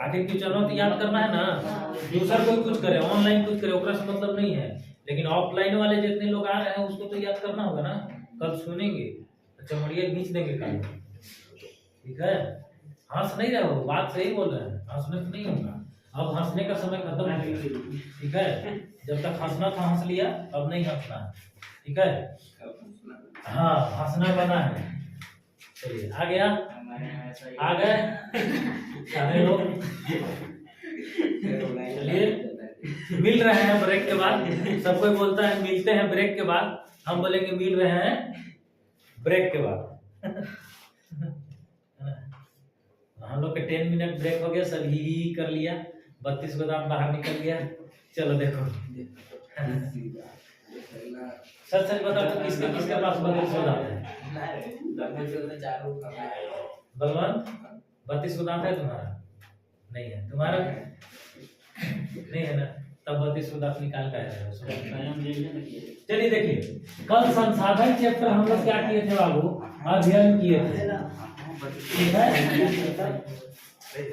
आखिर क्वेश्चन तो याद करना है ना। दूसरा कोई कुछ करे, ऑनलाइन कुछ करे, ओकरा से मतलब नहीं है, लेकिन ऑफलाइन वाले जितने लोग आ रहे हैं उसको तो याद करना होगा ना। कल सुनेंगे चमड़िया खींच देंगे कल, ठीक है। हंस नहीं रहे हो, बात सही बोल रहे हैं, हंसने से नहीं होगा। अब हंसने का समय खत्म हो गया, ठीक है। जब तक हंसना था हंस लिया, अब नहीं हंसना है, ठीक है। हाँ हंसना बना है। चलिए आ गया, आ गए सारे लोग। चलिए मिल रहे हैं ब्रेक के बाद। सब कोई बोलता है मिलते हैं ब्रेक के बाद, हम बोलेंगे मिल रहे हैं ब्रेक के बाद। हम लोग के 10 मिनट ब्रेक हो गया, सब ही कर लिया, 32 गोदाम बाहर निकल गया। चलो देखो सच सच बताओ तो किसके किसके पास 32 गोदाम है? बलवान 32 गोदाम है तुम्हारा? नहीं है तुम्हारा? नहीं है ना, तब 32 गोदाम निकाल कर आया। चलिए देखिए, कल संसाधन चैप्टर हम लोग क्या किए थे बाबू? अध्ययन किए थे, ठीक है।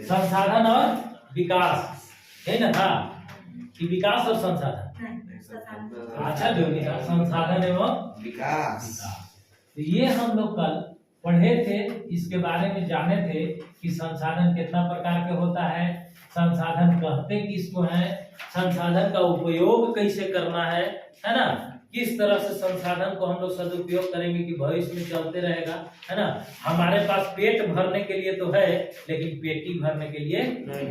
संसाधन और विकास है ना था कि विकास और संसाधन? अच्छा जो भी था संसाधन एवं विकास। तो ये हम लोग कल पढ़े थे, इसके बारे में जाने थे कि संसाधन कितना प्रकार के होता है, संसाधन कहते किसको है, संसाधन का उपयोग कैसे करना है ना। किस तरह से संसाधन को हम लोग सदुपयोग करेंगे कि भविष्य में चलते रहेगा, है ना। हमारे पास पेट भरने के लिए तो है, लेकिन पेटी भरने के लिए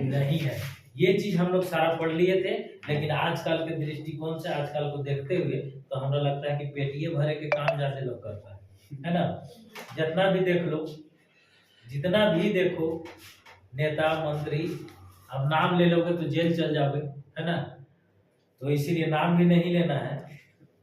नहीं है। ये चीज हम लोग सारा पढ़ लिए थे, लेकिन आजकल के दृष्टिकोण से, आजकल को देखते हुए तो हमें लगता है कि पेटिए भरे के काम ज्यादा लोग करता है ना। जितना भी देख लो, जितना भी देखो नेता मंत्री, अब नाम ले लोगे तो जेल चल जाओगे, है ना। तो इसीलिए नाम भी नहीं लेना है।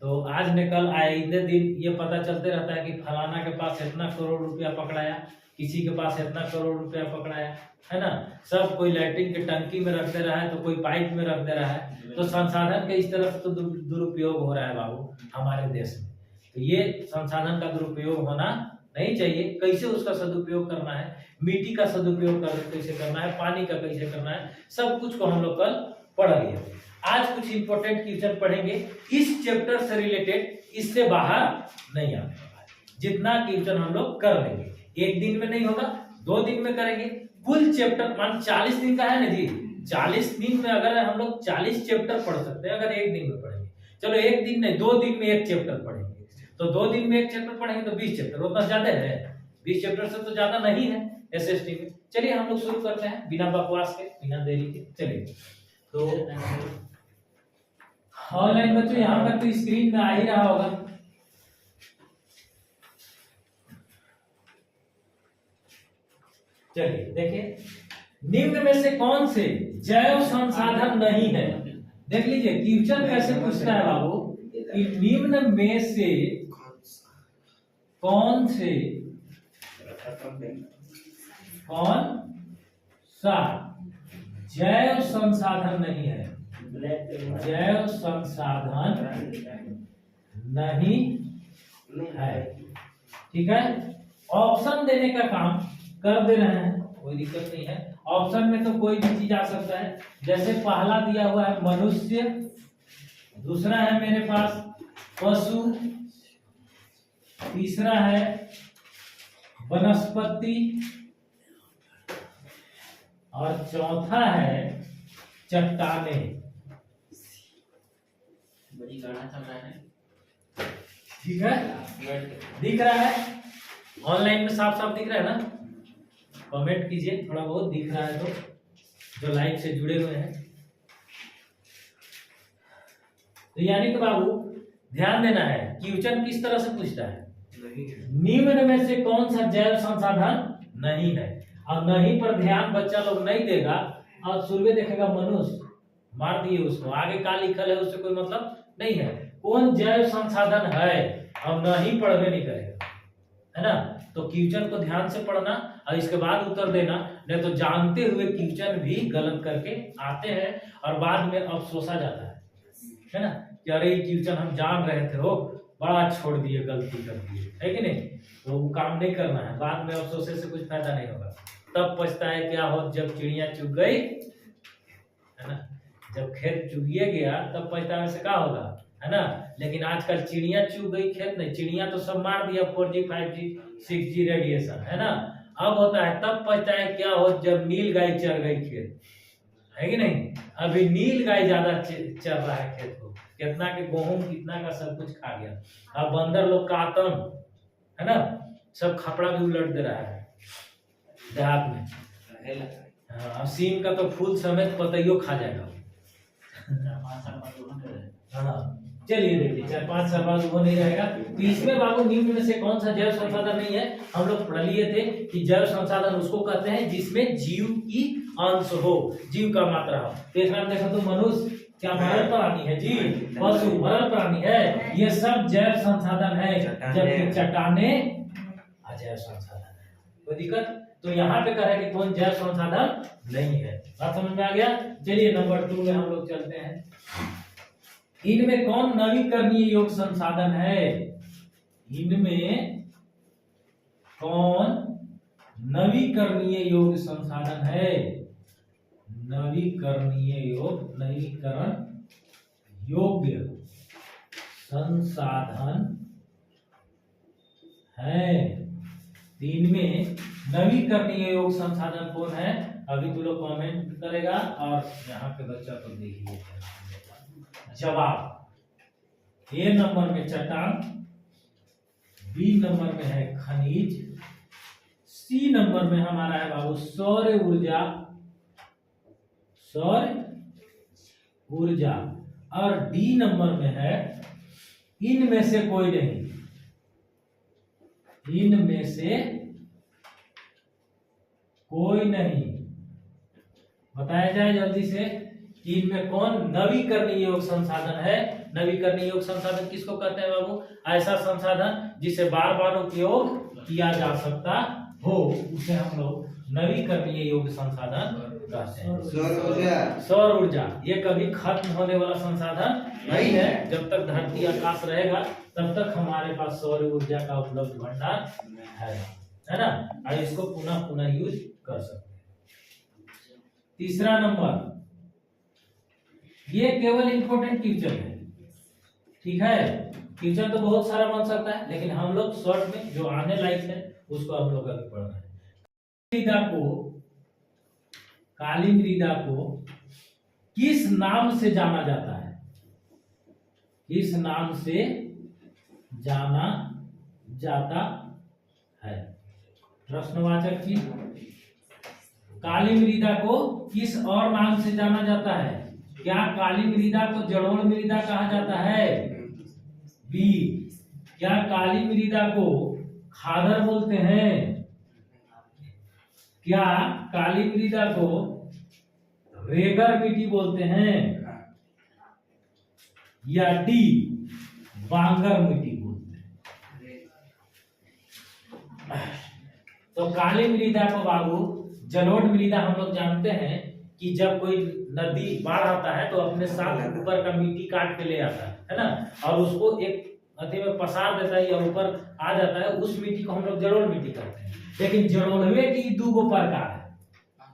तो आज ने कल आए दिन ये पता चलते रहता है कि फलाना के पास इतना करोड़ रुपया पकड़ाया, किसी के पास इतना करोड़ रुपया पकड़ाया, है ना। सब कोई लैट्रिन के टंकी में रख दे रहा है, तो कोई पाइप में रख दे रहा है। तो संसाधन के इस तरह से तो दुरुपयोग हो रहा है बाबू हमारे देश में। तो ये संसाधन का दुरुपयोग होना नहीं चाहिए। कैसे उसका सदुपयोग करना है, मिट्टी का सदुपयोग कैसे करना है, पानी का कैसे करना है, सब कुछ को हम लोग कल पढ़ लिए। आज कुछ इंपॉर्टेंट क्वेश्चन पढ़ेंगे इस चैप्टर से रिलेटेड, इससे बाहर नहीं आने वाला है। जितना क्वेश्चन हम लोग कर लेंगे, एक दिन में नहीं होगा, 2 दिन में करेंगे। कुल चैप्टर मान 40 दिन का है ना जी, 40 दिन में अगर हम लोग 40 चैप्टर पढ़ सकते हैं, अगर एक दिन में पढ़ेंगे। चलो एक दिन नहीं, 2 दिन में एक चैप्टर पढ़ेंगे, तो 2 दिन में एक चैप्टर पढ़ेंगे तो 20 चैप्टर, उतना ज्यादा है? 20 चैप्टर से तो ज्यादा नहीं है एसएसटी में। चलिए हम लोग शुरू करते हैं बिना बकवास के, बिना देरी के। चलिए तो ऑनलाइन बच्चों यहाँ पर तो स्क्रीन में आ ही रहा होगा। चलिए देखिए, निम्न में से कौन से जैव संसाधन नहीं है? देख लीजिए क्वेश्चन कैसे पूछता है बाबू कि निम्न में से कौन सा जैव संसाधन नहीं है, जैव संसाधन नहीं है, ठीक है। ऑप्शन देने का काम कर दे रहे हैं, कोई दिक्कत नहीं है। ऑप्शन में तो कोई भी चीज आ सकता है, जैसे पहला दिया हुआ है मनुष्य, दूसरा है मेरे पास पशु, तीसरा है वनस्पति, और चौथा है चट्टाने। बड़ी गाना चल रहा है, ठीक है, दिख रहा है ऑनलाइन में साफ साफ दिख रहा है ना? कमेंट कीजिए, थोड़ा बहुत दिख रहा है तो, जो लाइव से जुड़े हुए हैं। तो यानी कि बाबू ध्यान देना है, क्वेश्चन किस तरह से पूछता है, निम्न में से कौन सा जैव संसाधन नहीं है। अब नहीं पर ध्यान बच्चा लोग नहीं देगा, और शुरू में देखेगा मनुष्य, मार दिए उसको, आगे का लिखल है उससे कोई मतलब नहीं है। कौन जैव संसाधन है, अब नहीं पढ़वे नहीं करेगा, है ना। तो क्वेश्चन को ध्यान से पढ़ना और इसके बाद उत्तर देना, नहीं तो जानते हुए क्वेश्चन भी गलत करके आते हैं और बाद में अफसोसा जाता है ना, कि अरे क्वेश्चन हम जान रहे थे, हो बड़ा छोड़ दिए, गलती कर दिए, है कि नहीं। तो वो काम नहीं करना है, बाद में अफसोस से कुछ फायदा नहीं होगा। तब पछताए क्या हो जब चिड़िया चुग गई, है ना। जब खेत चुगिए गया तब पछतावे से क्या होगा, है ना। लेकिन आजकल चिड़िया चुग गई खेत नहीं, चिड़िया तो सब मार दिया 4G 5G 6G रेडिएशन, है ना। अब होता है तब पछताए क्या हो जब नील गाय चर गई खेत, है कि नहीं। अभी नील गाय ज्यादा चर रहा है खेत को, कितना के गेहूं कितना का सब कुछ खा गया। अब बंदर लोग का आतंक, है ना, सब खपड़ा भी उलट दे रहा है देहात में। हाँ, अब सीम का तो फूल समेत पतइयो खा जाएगा। हाँ, चलिए देखिए 4-5 साल बाद वो नहीं रहेगा। तो इसमें बाबू निम्न में से कौन सा जैव संसाधन नहीं है, हम लोग पढ़ लिए थे कि जैव संसाधन उसको कहते हैं जिसमें जीव की अंश हो, जीव का मात्रा हो। तो इसमें देखो तो मनुष्य क्या मरल प्राणी है जी, पशु मरल प्राणी है, ये सब जैव संसाधन है, जबकि चट्टाने अजैव संसाधन है। कोई दिक्कत? तो यहाँ पे कह रहे कि कौन जैव संसाधन नहीं है। बात समझ में आ गया। चलिए नंबर 2 में हम लोग चलते हैं। इनमें कौन नवीकरणीय योग संसाधन है, इनमें कौन नवीकरणीय योग संसाधन है, नवीकरणीय योग, नवीकरण योग्य संसाधन है। इनमें नवीकरणीय योग संसाधन कौन है, अभी तू लोग कमेंट करेगा और यहाँ पे बच्चा तो देखिए जवाब। ए नंबर में चट्टान, बी नंबर में है खनिज, सी नंबर में हमारा है बाबू सौर ऊर्जा, सौर ऊर्जा, और डी नंबर में है इनमें से कोई नहीं, इनमें से कोई नहीं। बताया जाए जल्दी से कि इनमें कौन नवीकरणीय योग संसाधन है। नवीकरणीय योग संसाधन किसको कहते हैं बाबू, ऐसा संसाधन जिसे बार बार उपयोग किया जा सकता हो, उसे हम लोग नवीकरणीय योग संसाधन कहते हैं। सौर ऊर्जा ये कभी खत्म होने वाला संसाधन नहीं है, जब तक धरती आकाश रहेगा तब तक हमारे पास सौर ऊर्जा का उपलब्ध भंडार है ना, और इसको पुनः पुनः यूज कर सकते हैं। तीसरा नंबर, ये केवल इंपोर्टेंट क्वेश्चन है, ठीक है। क्वेश्चन तो बहुत सारा बन सकता है, लेकिन हम लोग शॉर्ट में जो आने लायक है उसको हम लोग अभी पढ़ना है। काली मृदा को किस नाम से जाना जाता है, किस नाम से जाना जाता है, प्रश्नवाचक चीज। काली मृदा को किस और नाम से जाना जाता है, क्या काली मृदा को जलोढ़ मृदा कहा जाता है, बी क्या काली मृदा को खादर बोलते हैं, क्या काली मृदा को रेगर मिट्टी बोलते हैं, या डी बांगर मिट्टी बोलते हैं। तो काली मृदा को बाबू जलोढ़ मृदा हम लोग जानते हैं कि जब कोई नदी बाढ़ आता है तो अपने साथ ऊपर का मिट्टी काट के ले आता है ना, और उसको एक नदी में पसार देता है या ऊपर आ जाता है, उस मिट्टी को हम लोग जलोढ़ मिट्टी कहते हैं। लेकिन जलोढ़वे की 2 प्रकार है,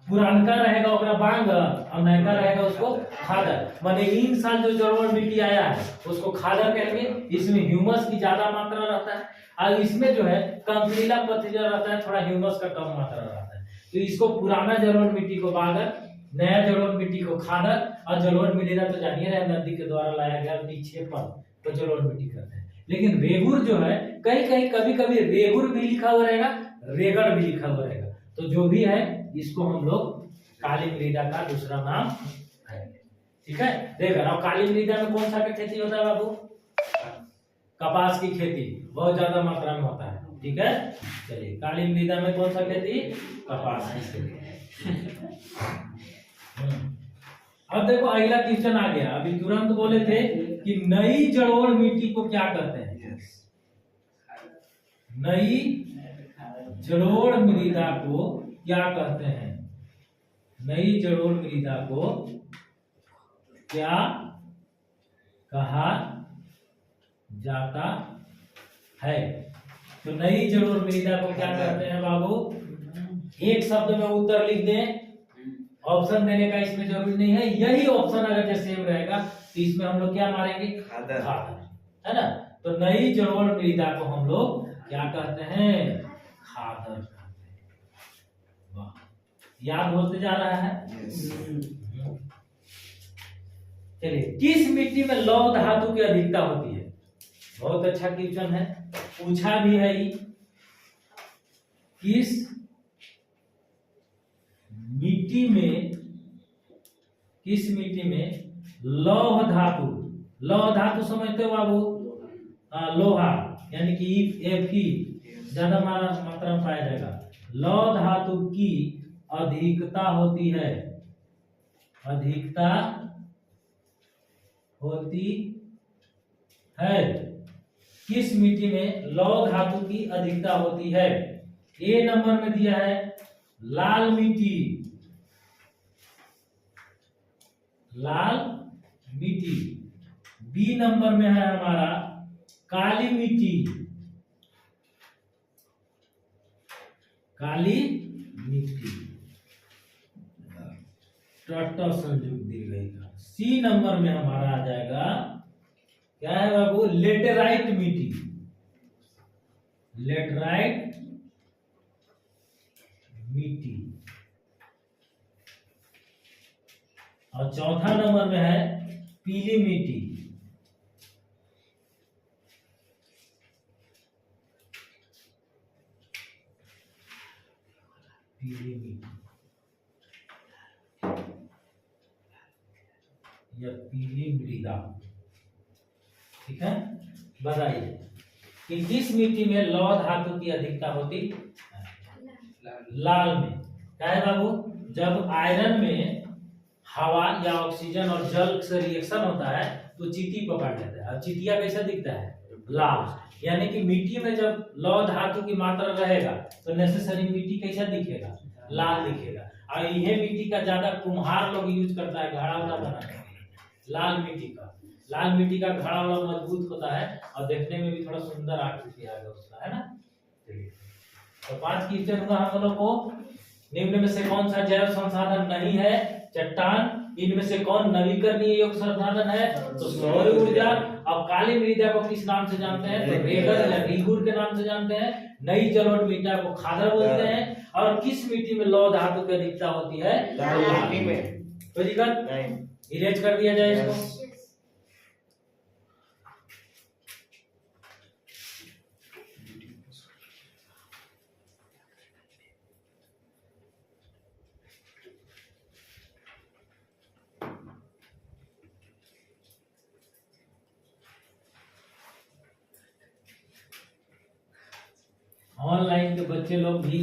पुरानका रहेगा ओकरा बांगर और नयका रहेगा उसको खादर। माने इन साल जो जलोढ़ मिट्टी आया है उसको खादर कहेंगे, इसमें ह्यूमस की ज्यादा मात्रा रहता है, और इसमें जो है कंकरीला पथरीला रहता है, थोड़ा ह्यूमस का कम मात्रा रहता है। तो इसको पुराना जलोढ़ मिट्टी को बांगर, नया जलोढ़ मिट्टी को खादर, और जलोढ़ मृदा तो जानिए रहे नदी के द्वारा लाया गया निक्षेपण तो जलोढ़ मिट्टी कहते हैं। लेकिन रेगुर जो है कहीं कहीं कभी कभी रेगुर भी लिखा हुआ रहेगा, रेगड़ भी लिखा हुआ रहेगा, तो जो भी है इसको हम लोग काली मृदा का दूसरा नाम है, ठीक है। रेगड़। और काली मृदा में कौन सा का खेती होता है बाबू, कपास की खेती बहुत ज्यादा मात्रा में होता है, ठीक है। चलिए काली मृदा में कौन सा खेती, कपास की खेती। अब देखो अगला क्वेश्चन आ गया, अभी तुरंत बोले थे कि नई जलोढ़ मिट्टी को क्या कहते हैं, नई जलोढ़ मृदा को क्या कहते हैं, नई जलोढ़ मृदा को क्या कहा जाता है। तो नई जलोढ़ मृदा को क्या कहते हैं बाबू, एक शब्द में उत्तर लिख दें, ऑप्शन देने का इसमें जरूरी नहीं है। यही ऑप्शन अगर जैसे सेम रहेगा तो इसमें हम लोग क्या मारेंगे, खादर। है ना। तो नई जलोढ़ मृदा को हम लोग क्या कहते हैं, खादर कहते हैं। वाह, याद होते जा रहा है। चलिए, किस मिट्टी में लौह धातु की अधिकता होती है? बहुत अच्छा क्वेश्चन है, पूछा भी है ये। किस मिट्टी में लौह धातु, लौह धातु समझते हो बाबू? लोहा यानी कि Fe ज्यादा मात्रा में पाया जाएगा। लौह धातु की अधिकता होती है, अधिकता होती है। किस मिट्टी में लौह धातु की अधिकता होती है? ए नंबर में दिया है लाल मिट्टी, लाल मिट्टी। बी नंबर में है हमारा काली मिट्टी, काली मिट्टी टट्टा संयुक्त दी गई का। सी नंबर में हमारा आ जाएगा क्या है बाबू, लेटेराइट मिट्टी, लेटेराइट मिट्टी। और चौथा नंबर में है पीली मिट्टी, पीली मिट्टी या पीली मृदा। ठीक है, बताइए कि किस मिट्टी में लौह धातु की अधिकता होती है? लाल में। क्या है बाबू, जब आयरन में हवा या ऑक्सीजन और जल से रिएक्शन होता है तो चीटी पकड़ लेता है। अब चीटिया कैसा दिखता है, लाल। यानी कि मिट्टी में जब लौह धातु की मात्रा रहेगा तो नेसेसरी मिट्टी कैसा दिखेगा, लाल दिखेगा। और यह मिट्टी का ज्यादा कुम्हार लोग यूज करता है घड़ा उड़ा बनाने में, लाल मिट्टी का। लाल मिट्टी का घड़ा वाला मजबूत होता है और देखने में भी थोड़ा सुंदर आकृति आएगा उसका, है ना। तो 5 क्वेश्चन हुआ हम लोग को। निम्न में से कौन सा जैव संसाधन नहीं है? चट्टान। इनमें से कौन नवीकरणीय योग्य संसाधन है? तो सौर ऊर्जा। अब काली मृदा को किस नाम से जानते हैं? तो रेगल या रीगुर के नाम से जानते हैं। नई जलोढ़ मृदा को खादर बोलते हैं। और किस मिट्टी में लौह धातु की अधिकता होती है? लाल मिट्टी में। तो जी इरेज कर दिया जाए इसको। ऑनलाइन के बच्चे लोग भी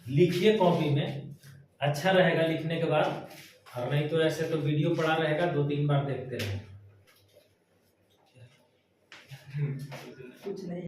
लिखिए कॉपी में, अच्छा रहेगा लिखने के बाद। और नहीं तो ऐसे तो वीडियो पड़ा रहेगा, 2-3 बार देखते रहें। कुछ नहीं।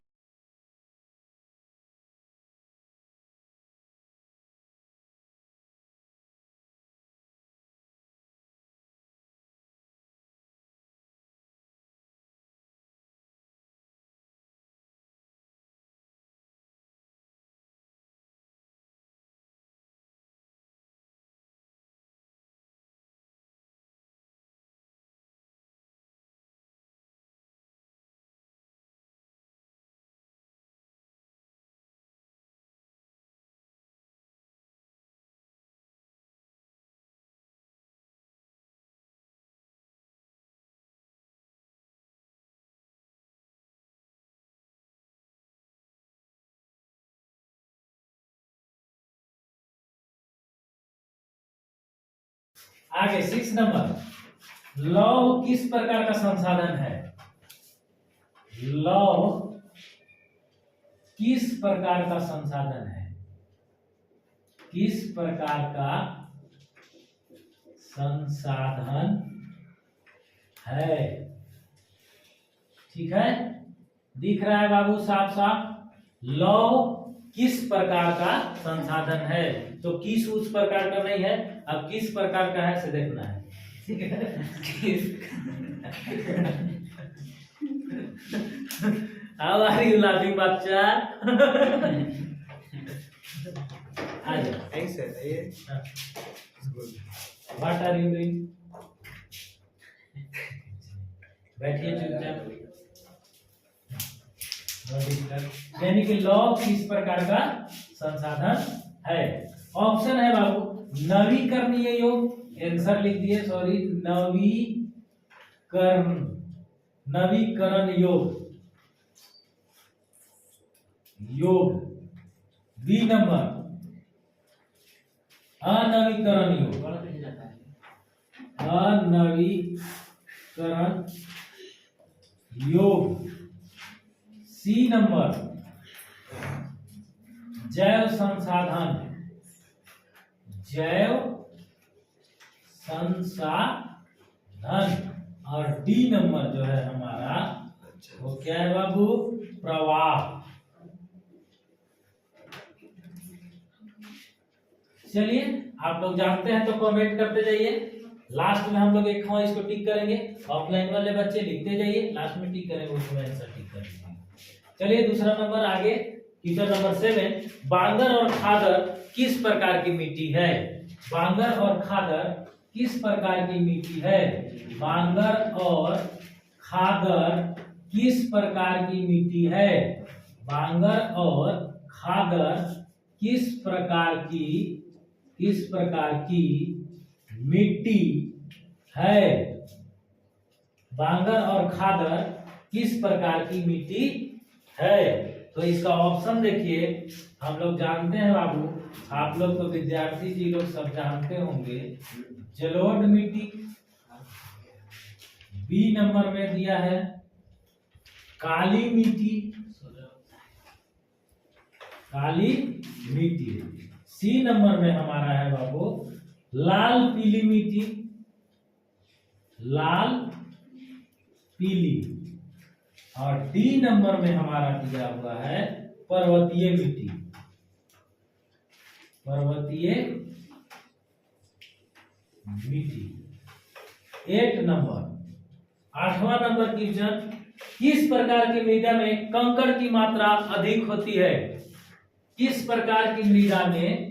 आगे 6 नंबर, लौह किस प्रकार का संसाधन है? लौह किस प्रकार का संसाधन है? किस प्रकार का संसाधन है? ठीक है, दिख रहा है बाबू साफ साफ। लौह किस प्रकार का संसाधन है, तो किस उस प्रकार का नहीं है, अब किस प्रकार का है से देखना है। ठीक है, How are you laughing, बच्चा? आ जाओ। थैंक्स सर ये व्हाट आर यू डूइंग? बैठिए चुपचाप। यानी कि लौ किस प्रकार का संसाधन है? ऑप्शन है बाबू नवीकरणीय योग, आंसर लिख दिए, सॉरी, नवीकरण योग। बी नंबर अनवीकरण योग। सी नंबर जैव संसाधन और डी नंबर जो है हमारा वो क्या है बाबू? प्रवाह। चलिए आप लोग जानते हैं तो कमेंट करते जाइए। लास्ट में हम लोग एक इसको टिक करेंगे। ऑफलाइन वाले बच्चे लिखते जाइए, लास्ट में टिक करेंगे, उसमें आंसर टिक करेंगे। चलिए दूसरा नंबर आगे, क्वेश्चन नंबर 7, बांगर और खादर किस प्रकार की मिट्टी है? बांगर और खादर किस प्रकार की मिट्टी है? बांगर और खादर किस प्रकार की मिट्टी है? बांगर और खादर किस प्रकार की मिट्टी है? बांगर और खादर किस प्रकार की मिट्टी है? तो इसका ऑप्शन देखिए, हम लोग जानते हैं बाबू, आप लोग तो विद्यार्थी जी लोग सब जानते होंगे, जलोढ़ मिट्टी। बी नंबर में दिया है काली मिट्टी, सी नंबर में हमारा है बाबू लाल पीली मिट्टी, और डी नंबर में हमारा दिया हुआ है पर्वतीय मिट्टी। 8 नंबर, 8वां नंबर क्वेश्चन, किस प्रकार की मृदा में कंकड़ की मात्रा अधिक होती है? किस प्रकार की मृदा में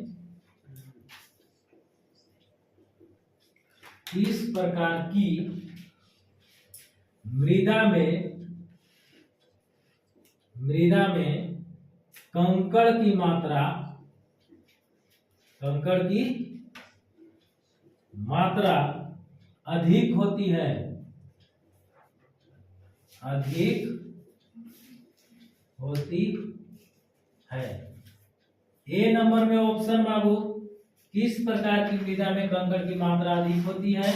कंकड़ की मात्रा अधिक होती है? ए नंबर में ऑप्शन बाबू, किस प्रकार की मृदा में कंकड़ की मात्रा अधिक होती है?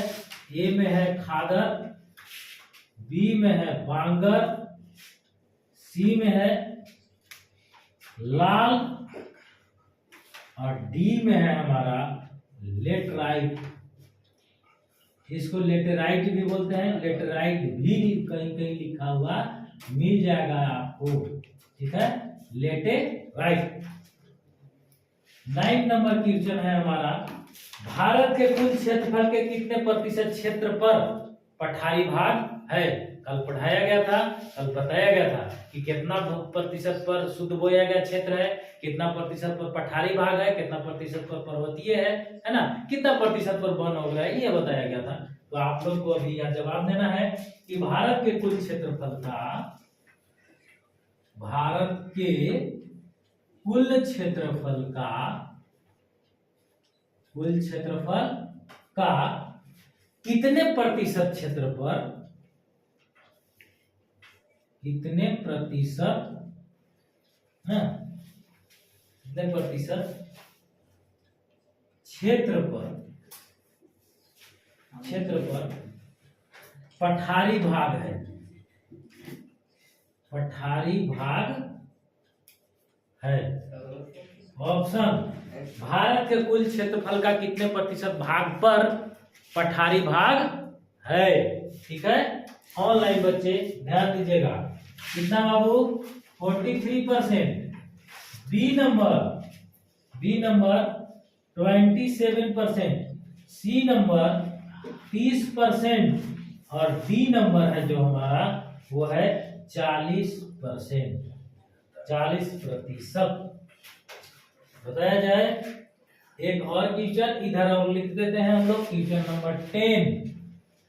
ए में है खादर, बी में है बांगर, सी में है लाल, और डी में है हमारा लेटराइट। इसको लेटेराइट भी बोलते हैं, लेटेराइट भी कहीं लिखा हुआ मिल जाएगा आपको, ठीक है, लेटेराइट। 9 नंबर क्वेश्चन है हमारा, भारत के कुल क्षेत्रफल के कितने प्रतिशत क्षेत्र पर पठारी भाग है? कल पढ़ाया गया था, कल बताया गया था कि कितना प्रतिशत पर शुद्ध बोया गया क्षेत्र है, कितना प्रतिशत पर पठारी भाग है, कितना प्रतिशत पर पर्वतीय है ना, कितना प्रतिशत पर वन हो गया है, ये बताया गया था। तो आप लोग को अभी यह जवाब देना है कि भारत के कुल क्षेत्रफल का कितने प्रतिशत क्षेत्र पर क्षेत्र पर पठारी भाग है? ऑप्शन, भारत के कुल क्षेत्रफल का कितने प्रतिशत भाग पर पठारी भाग है? ठीक है, ऑनलाइन बच्चे ध्यान दीजिएगा। कितना बाबू? 43%। बी नंबर 27%, सी नंबर 30%, और डी नंबर है जो हमारा वो है 40%। बताया जाए एक और क्वेश्चन इधर और लिख देते हैं हम लोग, क्वेश्चन नंबर 10।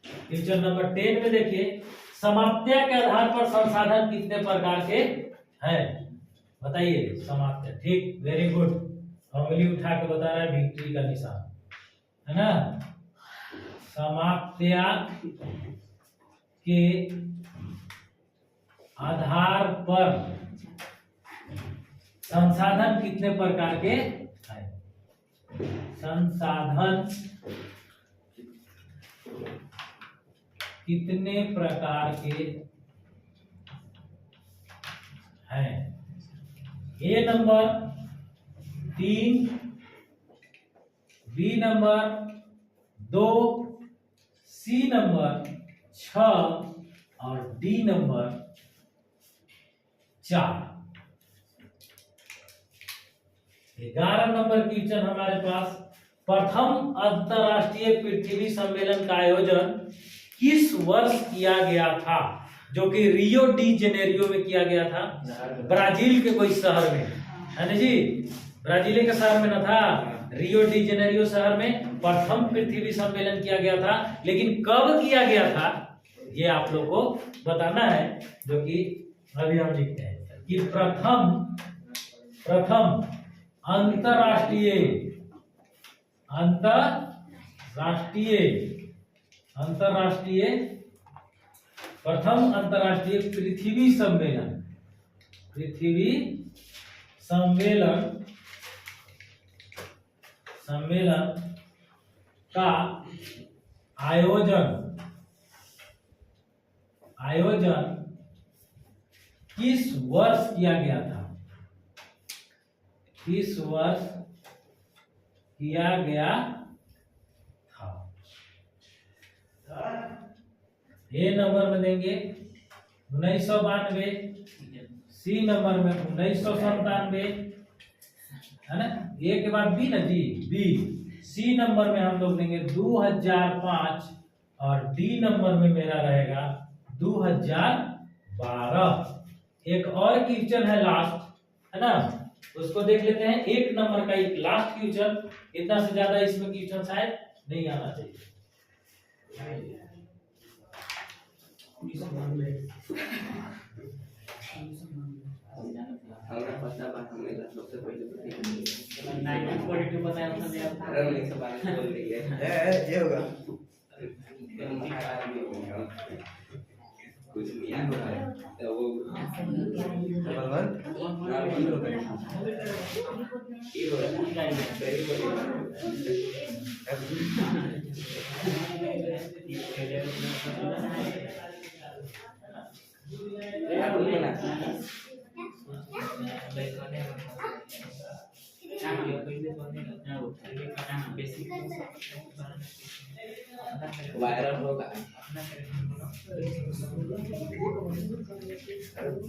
क्वेश्चन नंबर 10 में देखिए, समाप्त्या के आधार पर संसाधन कितने प्रकार के हैं, बताइए। समाप्त्या, ठीक, वेरी गुड। उंगली उठा के बता रहा है, विक्ट्री का निशान है ना। समाप्त्या के आधार पर संसाधन कितने प्रकार के हैं, संसाधन कितने प्रकार के हैं। A number 3, B number 2, C number 6 और डी नंबर 4। 11 नंबर क्वेश्चन हमारे पास, प्रथम अंतरराष्ट्रीय पृथ्वी सम्मेलन का आयोजन किस वर्ष किया गया था, जो कि रियो डी जेनेरियो में किया गया था, ब्राजील के कोई शहर में, है ना जी, ब्राजील के शहर में ना था, रियो डी जेनेरियो शहर में प्रथम पृथ्वी सम्मेलन किया गया था। लेकिन कब किया गया था ये आप लोग को बताना है, जो कि अभी हम लिखते हैं कि प्रथम प्रथम अंतरराष्ट्रीय पृथ्वी सम्मेलन का आयोजन किस वर्ष किया गया था, किस वर्ष किया गया था। ए नंबर में देंगे 1992, सी नंबर में 1997, है ना, ए के बाद बी ना जी, बी। सी नंबर में हम लोग देंगे 2005 और डी नंबर में मेरा रहेगा 2012। एक और क्वेश्चन है लास्ट, है ना, उसको देख लेते हैं। एक नंबर का एक लास्ट क्वेश्चन, इतना से ज्यादा इसमें क्वेश्चन शायद नहीं आना चाहिए। हमरा पता बा, हमें सबसे पहले 1942 बनाया था मेरा। अरे नहीं सब बात बोल रही है, ये होगा कुछ नहीं आ रहा है तो वो बलवन ना भी होगा, ये होगा सही बोलिए। वायरल होगा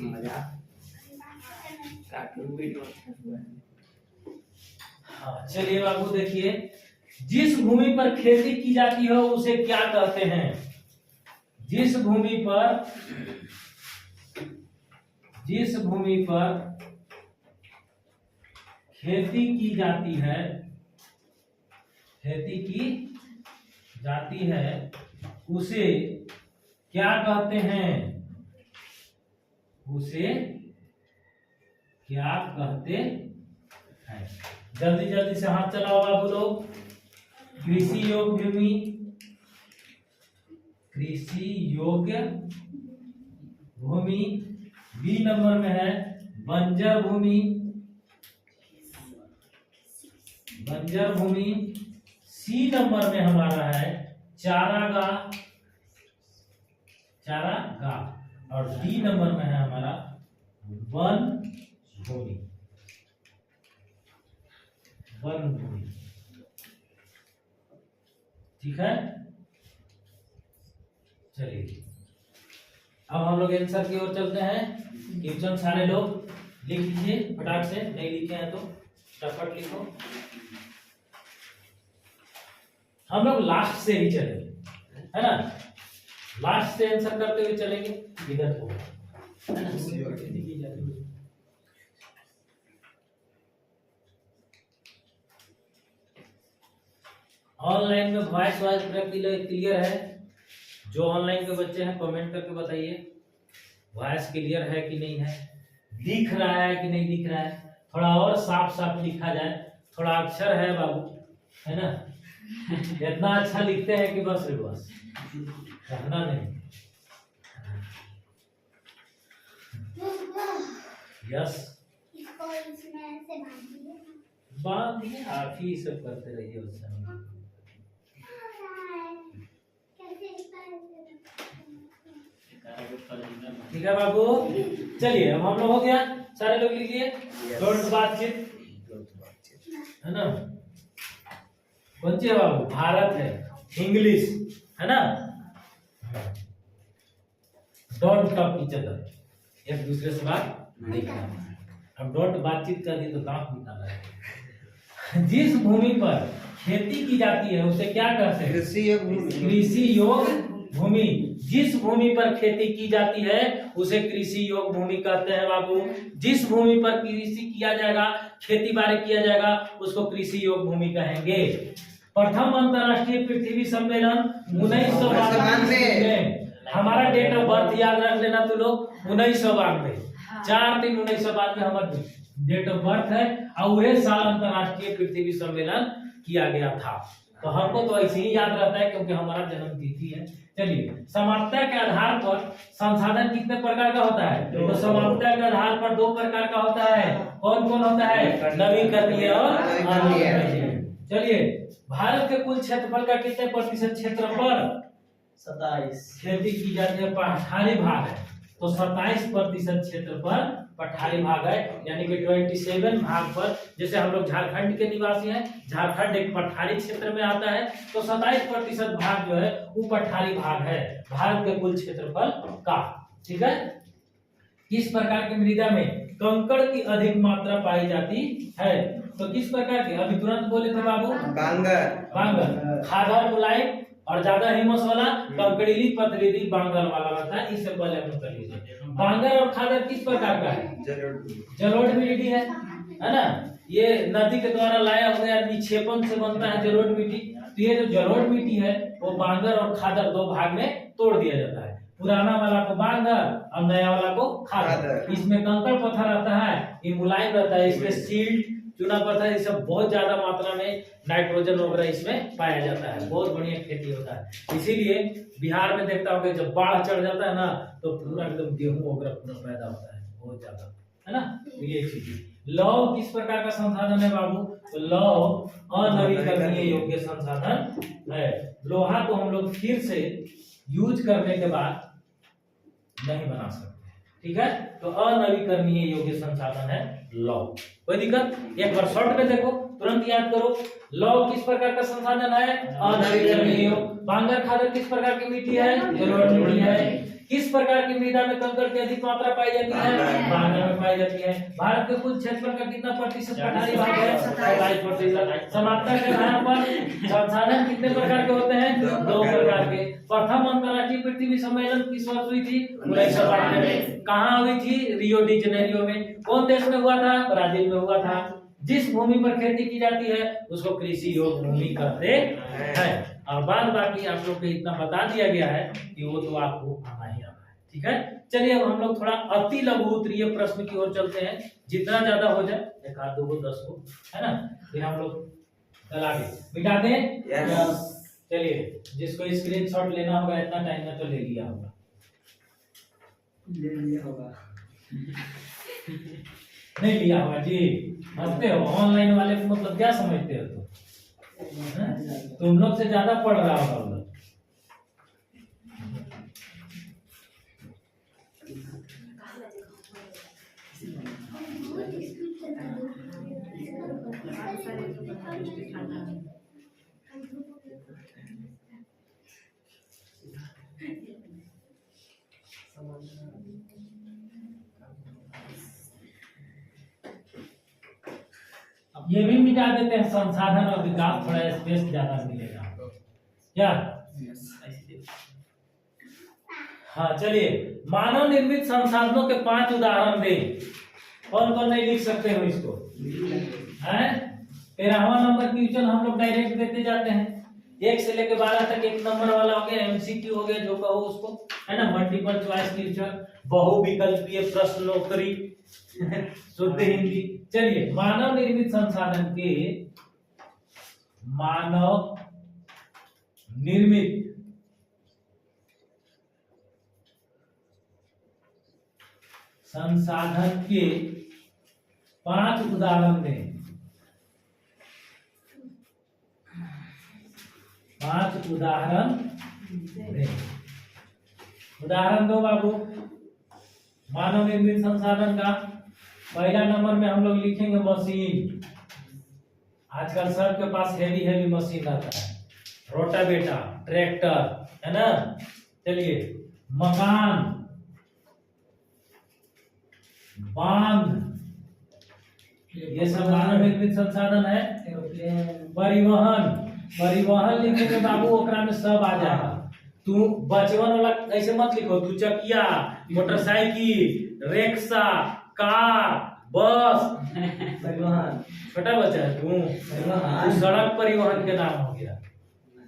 मजा, कार्टून वीडियो। हाँ, चलिए बाबू देखिए, जिस भूमि पर खेती की जाती है उसे क्या कहते हैं। जिस भूमि पर खेती की जाती है उसे क्या कहते हैं, उसे क्या कहते हैं। जल्दी जल्दी से हाथ चलाओ बाबू लोग। कृषि योग्य भूमि, बी नंबर में है बंजर भूमि, सी नंबर में हमारा है चारागाह और डी नंबर में है हमारा वन भूमि। ठीक है, चलिए अब हम लोग आंसर की ओर चलते हैं। क्वेश्चन सारे लोग लिख लीजिए फटाक से, नहीं लिखे हैं तो फटाफट लिखो। हम लोग लास्ट से ही चलेंगे, है ना, लास्ट से आंसर करते हुए चलेंगे इधर को, है ना। ऑनलाइन में वॉइस क्लियर है? जो ऑनलाइन के बच्चे हैं कमेंट करके बताइए वॉइस क्लियर है कि नहीं है, दिख रहा है कि नहीं दिख रहा है। थोड़ा और साफ साफ लिखा जाए, थोड़ा अक्षर है बाबू, है ना? इतना अच्छा लिखते हैं कि बस रे बस कहना नहीं। यस इसको इसमें से बात दिए, आप ही सब करते रहिए उस समय। ठीक है बाबू, चलिए अब हम लोग हो गया, सारे लोग लिखिए। डोंट बातचीत है ना, कौन सी है बाबू? भारत है, इंग्लिश है ना। डोंट टॉक ईच अदर, एक दूसरे से बात नहीं करना। अब डोंट बातचीत कर दी तो दांत निकाला है। जिस भूमि पर खेती की जाती है उसे क्या कहते हैं? कृषि योग भूमि। कृषि योग भूमि। जिस भूमि पर खेती की जाती है उसे कृषि योग भूमि कहते हैं बाबू। जिस भूमि पर कृषि किया जाएगा, खेती बाड़ी किया जाएगा, उसको कृषि योग भूमि कहेंगे। प्रथम अंतरराष्ट्रीय पृथ्वी सम्मेलन 1992 में, हमारा डेट ऑफ बर्थ याद रख लेना तू लोग, 1992 4/3/1992 हमारा डेट ऑफ बर्थ है, और वही साल अंतरराष्ट्रीय पृथ्वी सम्मेलन किया गया था। तो हमको तो ऐसे ही याद रहता है क्योंकि हमारा जन्म तिथि है। चलिए, समाप्तता के आधार पर संसाधन कितने प्रकार का होता है? तो समाप्तता के आधार पर 2 प्रकार का होता है। कौन कौन होता है? नवीकरणीय और अनवीकरणीय। चलिए, भारत के कुल क्षेत्रफल का कितने प्रतिशत क्षेत्र पर 27 खेती की जाती है? पठारी भाग है, तो 27% क्षेत्र पर पठारी भाग है, यानी कि 27 भाग पर। जैसे हम लोग झारखंड के निवासी हैं, झारखंड एक पठारी क्षेत्र में आता है, तो 27% भाग जो है वो पठारी भाग है भारत के कुल क्षेत्रफल का। ठीक है। किस प्रकार की मृदा में कंकड़ की अधिक मात्रा पाई जाती है? तो किस प्रकार की? अभी तुरंत बोले थे बाबू, बांगर। खादर मुलायम और ज्यादा हिमस वाला, कंकड़ीली पथरीली बांगर वाला रहता है। इससे पहले हम लोग कर लीजिए। बांगर और खादर किस प्रकार का है? जलोढ़ मिट्टी है ना। ये नदी के द्वारा लाया हुआ निक्षेपण से बनता है जलोढ़ मिट्टी। तो ये जो जलोढ़ मिट्टी है वो बांगर और खादर 2 भाग में तोड़ दिया जाता है। पुराना वाला को बांगर और नया वाला को खादर। इसमें कंकड़ पत्थर रहता है, ये मुलायम रहता है, इसमें सिल्ट, चूना पत्थर, ये सब बहुत ज्यादा मात्रा में नाइट्रोजन वगैरह इसमें पाया जाता है। बहुत बढ़िया खेती होता है। इसीलिए बिहार में देखता होगा जब बाढ़ चढ़ जाता है ना तो पूरा एकदम गेहूं वगैरह पूरा पैदा होता है बहुत ज्यादा, है ना। तो ये चीज है। लौह किस प्रकार का संसाधन है बाबू? तो लौह अनवीकरणीय योग्य संसाधन है। लोहा को हम लोग फिर से यूज करने के बाद नहीं बना सकते, ठीक है। तो अनवीकरणीय योग्य संसाधन है लौह। कोई दिक्कत? एक बार शॉर्ट में देखो, तुरंत याद करो। लौह किस प्रकार का संसाधन है? अनवीकरणीय। बांगर खादर किस प्रकार की मिट्टी है? जलोढ़ मिट्टी है। किस प्रकार की मृदा में कंकड़ की अधिक मात्रा पाई जाती है? बांगर में पाई जाती है। भारत के कुल क्षेत्रफल का कितना प्रतिशत पठारी भाग है? 27%। समाप्तता के आधार पर संसाधन कितने प्रकार के होते हैं? 2 प्रकार के। प्रथम अंतरराष्ट्रीय पृथ्वी सम्मेलन किस वर्ष हुई थी? 1992 में। कहाँ हुई थी? रियो डी जेनेरियो में। कौन देश में हुआ था? ब्राजील में हुआ था। जिस भूमि पर खेती की जाती है उसको कृषि योग भूमि कहते हैं। और बाद बाकी आप लोग को इतना बता दिया गया है कि वो तो आपको आना ही आना है, ठीक है। चलिए अब हम लोग थोड़ा अति लघु उत्तरीय प्रश्न की ओर चलते हैं। जितना ज्यादा हो जाए, 1 2 2 10 को, है ना, फिर हम लोग कल आगे मिटा दें। चलिए, जिसको स्क्रीनशॉट लेना होगा इतना टाइम में तो ले लिया होगा। नहीं लिया होगा जी, हंसते हो। ऑनलाइन वाले को मतलब क्या समझते हो तुम लोग से ज्यादा पढ़ रहा होगा उधर। ये भी मिटा देते हैं, संसाधन और विकास, थोड़ा स्पेस ज्यादा मिलेगा क्या? हाँ चलिए, मानव निर्मित संसाधनों के 5 उदाहरण दें। कौन कौन नहीं लिख सकते हो इसको? हैं? 13वां नंबर क्वेश्चन हम लोग डायरेक्ट देते जाते हैं। 1 से लेकर 12 तक 1 नंबर वाला हो गया, एमसीक्यू हो गया, जो कहो उसको, है ना, मल्टीपल चॉइस क्वेश्चन, बहुविकल्पीय प्रश्नोत्तरी, शुद्ध हिंदी। चलिए, मानव निर्मित संसाधन के मानव निर्मित संसाधन के 5 उदाहरण दें। 5 उदाहरण दें। उदाहरण दो बाबू मानव निर्मित संसाधन का। पहला नंबर में हम लोग लिखेंगे मशीन। आजकल सबके पास हेवी मशीन रहता है, रोटावेटर, ट्रैक्टर, है ना। चलिए, मकान, बांध, ये सब मानव निर्मित संसाधन है। परिवहन लिखेंगे बाबू, ओकरा में सब आ जाएगा। तू बचवन वाला ऐसे मत लिखो, तू चकिया, मोटरसाइकिल, रिक्शा, कार, बस, परिवहन, छोटा बच्चा है तू सड़क परिवहन के नाम हो गया,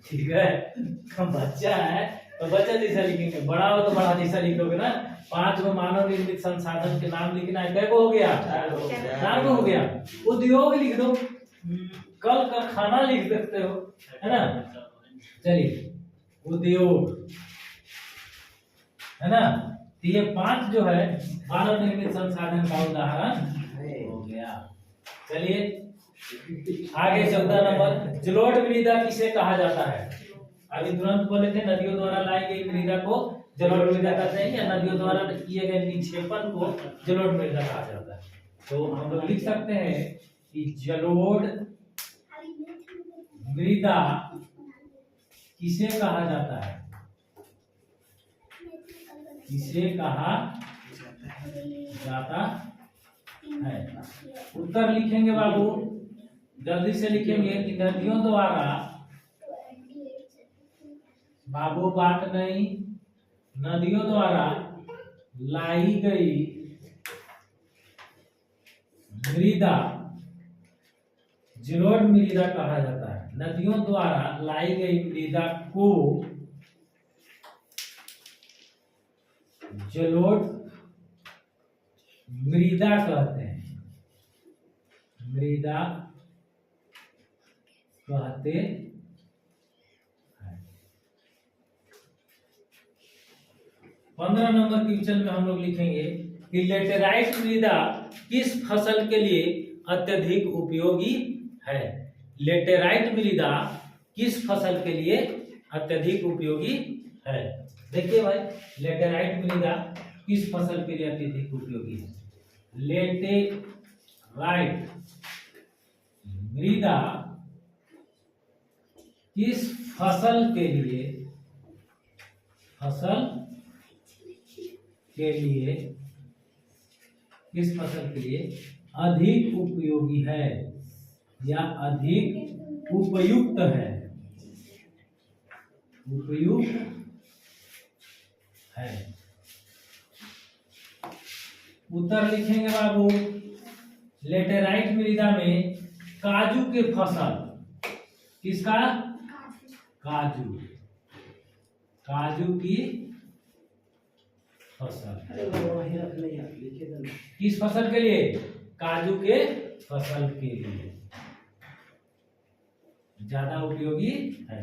ठीक है। बच्चा है तो बच्चा जैसा लिखेंगे, बड़ा हो तो बड़ा जैसा लिखोगे ना। 5 गो मानव निर्मित संसाधन के नाम लिखना है। कै गो हो गया? 4 गो हो गया। उद्योग लिख दो, कल कारखाना लिख सकते हो, है ना। चलिए, उद्योग, है ना। तो ये 5 जो है मानव निर्मित संसाधन का उदाहरण हो गया। चलिए आगे 14 नंबर, जलोढ़ मृदा किसे कहा जाता है? अभी तुरंत बोले थे नदियों द्वारा लाई गई मृदा को जलोढ़ मृदा कहते हैं, या नदियों द्वारा किए गए निक्षेपण को जलोढ़ मृदा कहा जाता है। तो हम लोग लिख सकते हैं कि जलोढ़ मृदा किसे कहा जाता है? किसे कहा जाता है? उत्तर लिखेंगे बाबू, जल्दी से लिखेंगे कि नदियों द्वारा, बाबू बात नहीं, नदियों द्वारा लाई गई मृदा जलोढ़ मृदा कहा जाता है। नदियों द्वारा लाई गई मृदा को जलोढ़ मृदा कहते हैं। मृदा कहते हैं। 15 नंबर क्वेश्चन में हम लोग लिखेंगे कि लेटेराइट मृदा किस फसल के लिए अत्यधिक उपयोगी है? लेटेराइट मृदा किस फसल के लिए अत्यधिक उपयोगी है? देखिए भाई, लेटेराइट मृदा किस फसल के लिए अत्यधिक उपयोगी है? लेटेराइट मृदा किस फसल के लिए किस फसल के लिए अधिक उपयोगी है या अधिक उपयुक्त है? उपयुक्त है। उत्तर लिखेंगे बाबू, लेटेराइट मृदा में काजू के फसल, किसका? काजू की फसल। किस फसल के लिए? काजू के फसल के लिए ज्यादा उपयोगी है।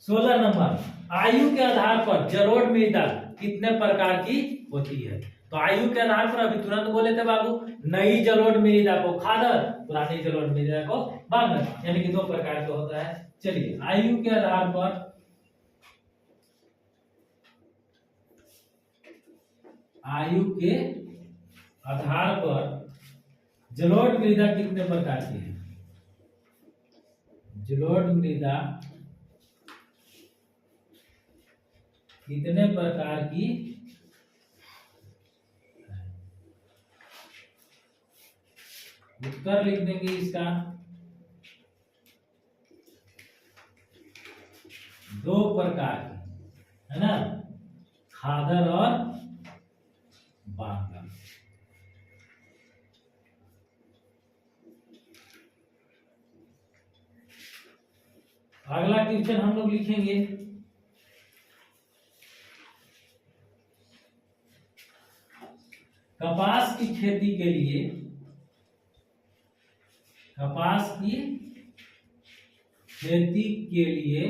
16 नंबर, आयु के आधार पर जलोढ़ मृदा कितने प्रकार की होती है? तो आयु के आधार पर अभी तुरंत बोले थे बाबू, नई जलोढ़ मृदा को खादर, पुरानी जलोढ़ मृदा को बांगर, यानी कि 2 प्रकार का होता है। चलिए, आयु के आधार पर जलोढ़ मृदा कितने प्रकार की है? जलोढ़ मृदा कितने प्रकार की है? उत्तर लिख देंगे इसका, 2 प्रकार की, है ना, खादर और बांगर। अगला क्वेश्चन हम लोग लिखेंगे कपास की खेती के लिए, कपास की खेती के लिए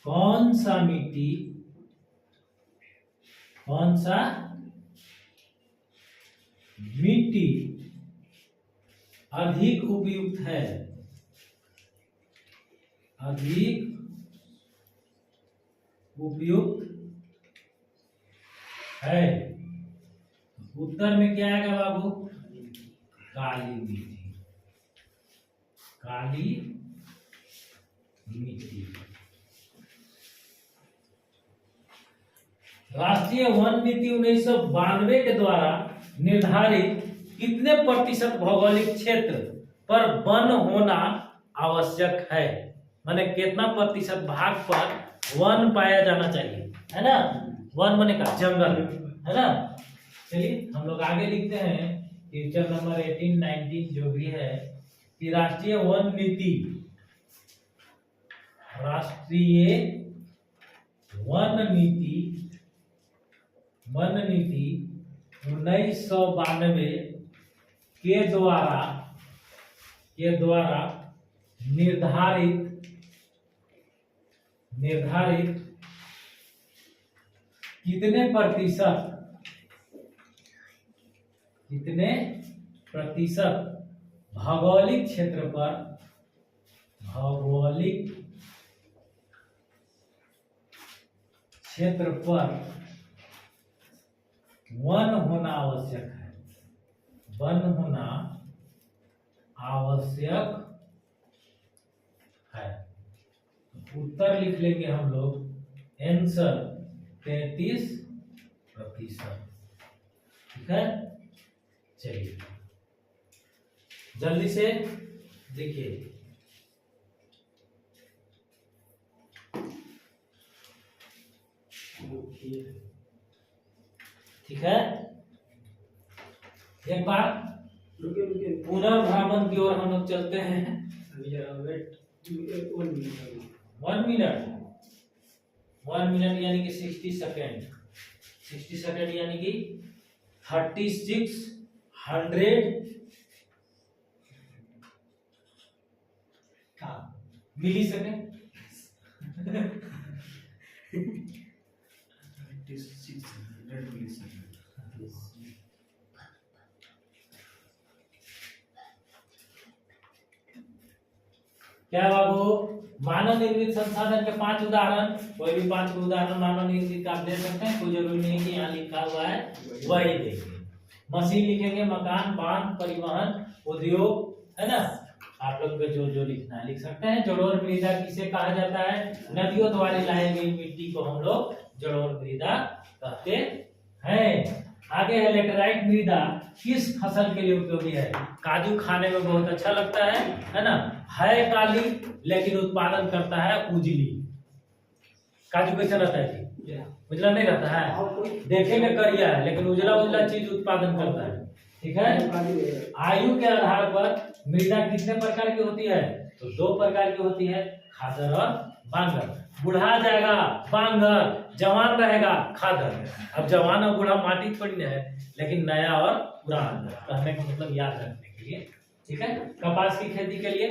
कौन सा मिट्टी अधिक उपयुक्त है, उत्तर में क्या आएगा बाबू? काली मिट्टी, काली मिट्टी। राष्ट्रीय वन नीति 1992 के द्वारा निर्धारित कितने प्रतिशत भौगोलिक क्षेत्र पर वन होना आवश्यक है? माने कितना प्रतिशत भाग पर वन पाया जाना चाहिए, है ना? वन माने का जंगल, है ना? चलिए हम लोग आगे लिखते हैं क्वेश्चन नंबर 18, 19 जो भी है कि राष्ट्रीय वन नीति, राष्ट्रीय वन नीति 1992 के द्वारा निर्धारित कितने प्रतिशत भौगोलिक क्षेत्र पर वन होना आवश्यक है, वन होना आवश्यक है। उत्तर लिख लेंगे हम लोग आंसर 33%। ठीक है, चलिए जल्दी से देखिए। ठीक है, एक बार पुनर्भ्रमण की ओर हम लोग चलते हैं। 1 मिनट यानी कि 60 सेकेंड, 60 सेकेंड यानी कि 3600 मिली सेकेंड। क्या बाबू? मानव निर्मित संसाधन के 5 उदाहरण, कोई भी 5 उदाहरण मानव निर्मित आप दे सकते हैं, कोई जरूरी नहीं कि यहाँ लिखा हुआ है वही देंगे। मशीन लिखेंगे, मकान, बांध, परिवहन, उद्योग, है ना? आप लोग को जो लिखना है लिख सकते हैं। जलोढ़ मृदा किसे कहा जाता है? नदियों द्वारा लाई गई मिट्टी को हम लोग जलोढ़ मृदा कहते हैं। आगे है लेटराइट मृदा किस फसल के लिए उपयोगी है? काजू खाने में बहुत अच्छा लगता है ना? है काली लेकिन उत्पादन करता है उजली। काजू कैसा रहता है जी? उजला नहीं रहता है, देखे में करिया है लेकिन उजला उजला चीज उत्पादन करता है। ठीक है। आयु के आधार पर मृदा कितने प्रकार की होती है? तो 2 प्रकार की होती है, खादर और बांगर। बुढ़ा जाएगा बांगर, जवान रहेगा खादर। अब जवान और बूढ़ा माटी थोड़ी ना है, लेकिन नया और पुराना कहने का मतलब याद रखने के लिए। ठीक है। कपास की खेती के लिए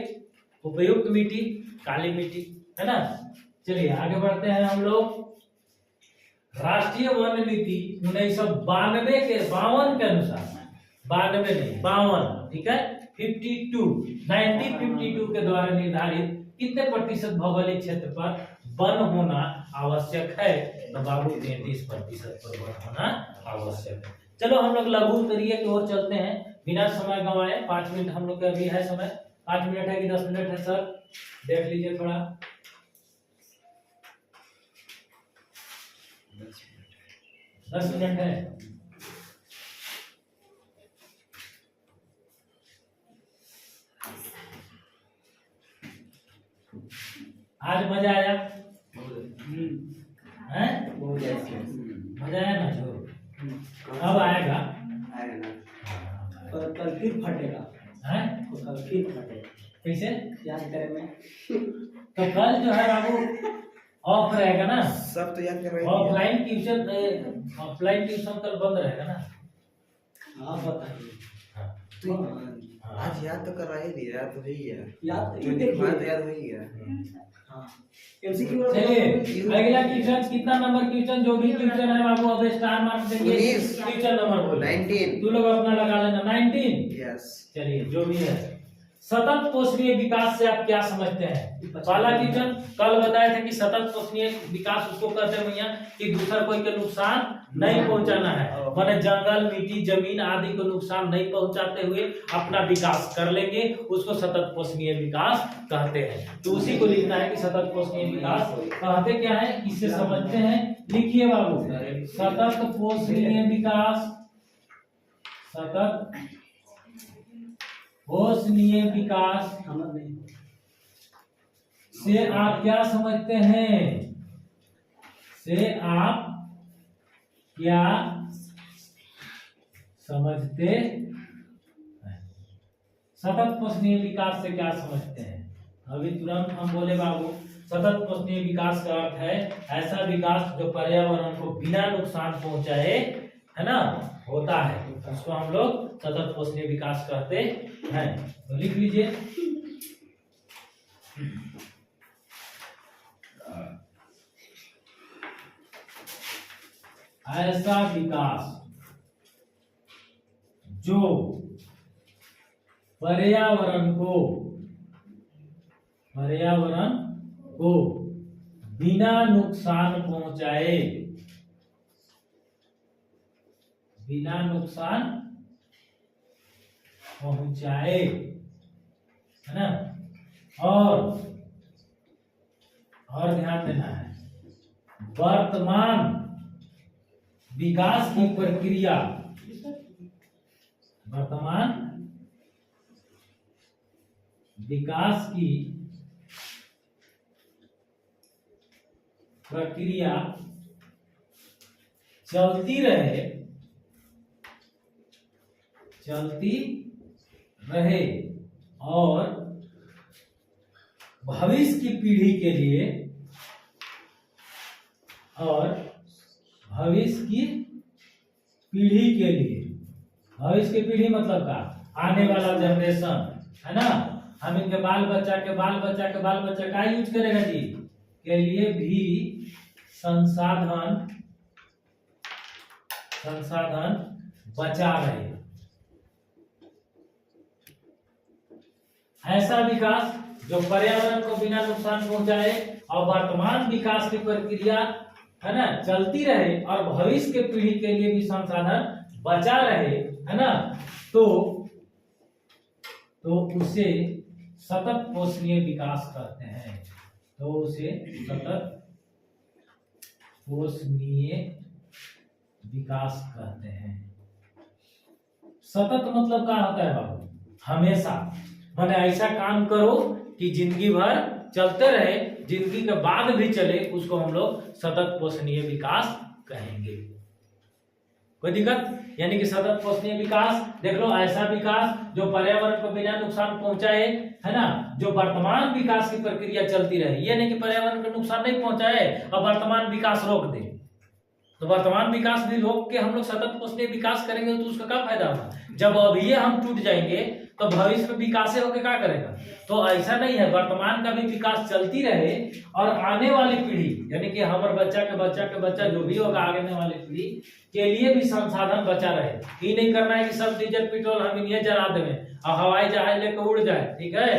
उपयुक्त मिट्टी काली मिट्टी, है ना। चलिए आगे बढ़ते हैं हम लोग। राष्ट्रीय वन नीति 1952 के 52 के अनुसार, 92 नहीं 52, ठीक है, 1952 के द्वारा निर्धारित कितने प्रतिशत भौगोलिक क्षेत्र पर वन होना आवश्यक है? तो बाबू 33% पर वन होना आवश्यक है। चलो हम लोग लघु उत्तरीय की ओर चलते हैं बिना समय गंवाए। 5 मिनट हम लोग का अभी है समय। 5 मिनट है कि 10 मिनट है सर? देख लीजिए थोड़ा। 10 मिनट है। आज मजा आया? हैं? मजा आया ना? जो अब आएगा कल फिर फटेगा। हैं? कल फिर फटेगा। कैसे? याद करें में तो कल जो है बाबू ऑफ रहेगा ना, सब तो याद कर रहे हैं। ऑफलाइन ट्यूशन कल बंद रहेगा ना। हाँ बताइए। हाँ। तो आज याद तो कर रहा है, याद तो है ही है। याद जो देखा तो याद हो ही गया। हाँ एमसीक्यू चलिए अगला क्वेश्चन, कितना नंबर क्वेश्चन? जो भी क्वेश्चन है बाबू अब स्टार मार्क देंगे। 19 क्वेश्चन नंबर बोलो। 19 तू लोग अपना लगा लेना 19। यस। चलिए जो भी है, सतत पोषणीय विकास से आप क्या समझते हैं? पहला क्वेश्चन कल बताए थे कि सतत पोषणीय विकास उसको कहते हैं भैया कि दूसरा कोई के नुकसान नहीं पहुंचाना है, माने जंगल, मिट्टी, जमीन आदि को नुकसान नहीं पहुंचाते हुए अपना विकास कर लेंगे, उसको सतत पोषणीय विकास कहते हैं। तो उसी को लिखना है कि सतत पोषणीय विकास कहते क्या है, किससे समझते हैं? लिखिए बाबू, सतत पोषणीय विकास, सतत पोषणीय विकास से आप क्या समझते हैं? से आप क्या समझते हैं? सतत पोषणीय विकास से क्या समझते हैं? अभी तुरंत हम बोले बाबू, सतत पोषणीय विकास का अर्थ है ऐसा विकास जो पर्यावरण को बिना नुकसान पहुंचाए, है ना, होता है, उसको हम लोग सतत पोषणीय विकास कहते हैं। तो लिख लीजिए, ऐसा विकास जो पर्यावरण को बिना नुकसान पहुंचाए, बिना नुकसान पहुंचाए, है ना, और ध्यान देना है, वर्तमान विकास की प्रक्रिया, वर्तमान विकास की प्रक्रिया चलती रहे और भविष्य की पीढ़ी के लिए, और भविष्य की पीढ़ी मतलब का आने वाला जनरेशन, है ना, हम इनके बाल बच्चा का यूज करेगा जी, के लिए भी संसाधन बचा रहे। ऐसा विकास जो पर्यावरण को बिना नुकसान पहुंचाए और वर्तमान विकास की प्रक्रिया, है ना, चलती रहे और भविष्य के पीढ़ी के लिए भी संसाधन बचा रहे, है ना, तो उसे सतत पोषणीय विकास कहते हैं। तो उसे सतत पोषणीय विकास कहते हैं। सतत मतलब क्या होता है बाबू? हमेशा, माने ऐसा काम करो कि जिंदगी भर चलते रहे, जिंदगी के बाद भी चले, उसको हम लोग सतत पोषणीय विकास कहेंगे। कोई दिक्कत? यानी कि सतत पोषणीय विकास, देख लो, ऐसा विकास जो पर्यावरण को बिना नुकसान पहुंचाए, है ना, जो वर्तमान विकास की प्रक्रिया चलती रहे, ये नहीं कि पर्यावरण को नुकसान नहीं पहुंचाए और वर्तमान विकास रोक दे। तो वर्तमान विकास भी रोक के हम लोग सतत पोषणीय विकास करेंगे तो उसका क्या फायदा होगा? जब अभी हम टूट जाएंगे तो भविष्य में विकास होकर क्या करेगा? तो ऐसा नहीं है, वर्तमान का भी विकास चलती रहे और आने वाली पीढ़ी, यानी कि हमारे बच्चा के बच्चा जो भी होगा आने वाली पीढ़ी के लिए भी संसाधन बचा रहे। ये नहीं करना है कि सब डीजल पेट्रोल हम इन्हें जला दें और हवाई जहाज लेकर उड़ जाए, ठीक है,